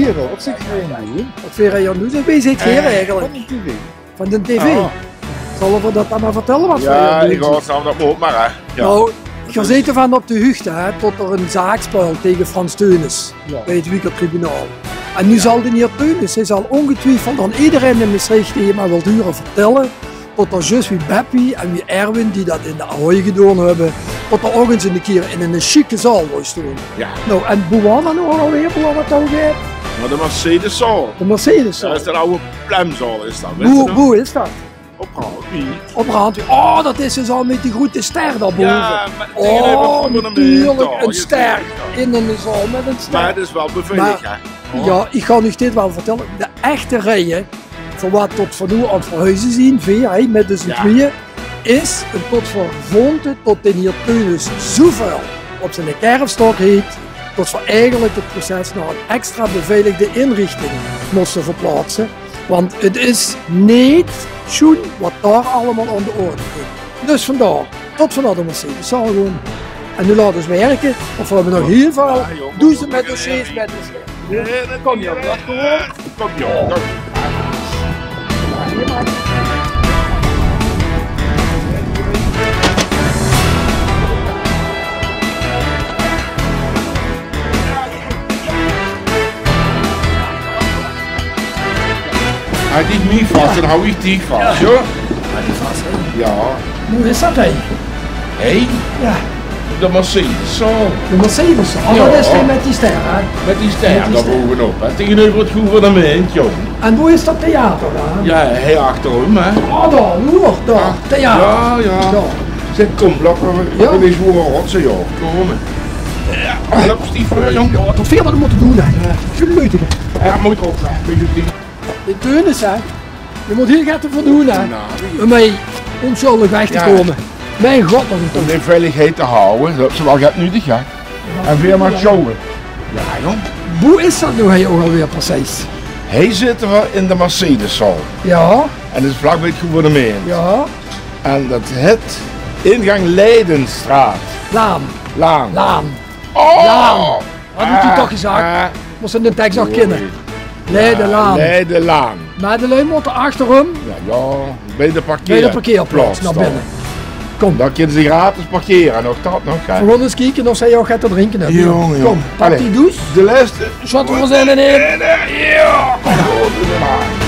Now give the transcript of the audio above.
hier, wat zit je aan doen? Wat vind je aan doen? Dat weet ik hier eigenlijk. Van de tv. Van de tv. Ja. Zullen we dat dan maar vertellen wat Ja, voor ik ga het samen dat ook maar, hè. Ja. Nou, je zit van op de hoogte, hè, tot er een zaak speelt tegen Frans Teunis Ja. bij het Wiekertribunaal. En nu zal de heer Teunis, hij zal ongetwijfeld aan iedereen in Maastricht die maar wil duren vertellen, tot er juist wie Beppie en wie Erwin, die dat in de Ahoy gedaan hebben, tot er ook eens een keer in een chique zaal wil staan. Ja. Nou, en hoe was dat nou alweer, hoe dat nou gaat? Maar de Mercedeszaal. De Mercedes. Dat is de oude plemzaal, is dat. Weet je nog? Hoe is dat? Op Hout. Op Randweg. Oh, dat is dus al met die grote ster daarboven. Ja, maar Oh, natuurlijk, een ster. ster in een zaal met een ster. Maar het is wel beveiligd, hè. Oh. Ja, ik ga u dit wel vertellen. De echte rijen, voor wat tot van nu aan het verhuizen zien, via, met de z'n Ja. tweeën, is een tot voor Vonte, tot de heer Teunis zoveel op zijn kerfstok heet, tot we eigenlijk het proces naar een extra beveiligde inrichting moesten verplaatsen. Want het is niet schoen wat daar allemaal aan de orde is. Dus vandaar, tot vanaf de Mercedes zal gewoon. En nu laten we werken, of we hebben nog heel veel. Ja, joh, Doe ze maar met goed, dossiers, ja, met dossiers. Nee, dat Kom je op dat gewoon? Kom je op. Hij die niet vast, dan hou ik die vast, joh. Maar die vast, hè? Ja. Hoe is dat, hè? Hé, Ja, de Mercedes, zo. de Mercedes. Oh, Ja. dat is geen met die ster, hè? Met die ster Met die daar ster. bovenop, hè. Tegenover het gouvernement, joh. En hoe is dat theater dan? Ja, hij achterom, hè. Oh, daar, hoe daar, theater. Ja, ja. Daar. Zeg, kom, laten we Ja. eens gewoon rotsen, joh. Kom. Ja, help Stief, jong. Ja, wat veel dat we moeten doen, hè? Gemütlich. Ja, moet op, hè. Beetje die. De Teunis, hè? Je moet heel gaat ervoor doen, hè? Nou, Om mee onschuldig weg te Ja. komen. Mijn god, nog een om ton. de veiligheid te houden, dat ze wel gaat nuttig, hè. En weer maar showen. Ja, jong. Hoe is dat nu, hè, ook alweer precies? Hij zitten we in de Mercedeszaal. Ja, En dat is vlakbij het gouvernement. ja. En dat het ingang Leidenstraat. Laan, Laan. laan. Oh! Laan. Wat moet hij toch gezegd? Moest in de tekst nog kennen. Leidenlaan. Leidenlaan. Maar de lui moeten achterom Ja, ja, bij de bij de parkeerplaats naar binnen. Kom, Dan kunnen ze gratis parkeren, nog dat nog. Hè. gewoon eens kijken of zij jou gaat te drinken hebben. Jongen, Kom, pak Allee. die douche. De laatste. Zat we zijn in. Ja! Doe maar.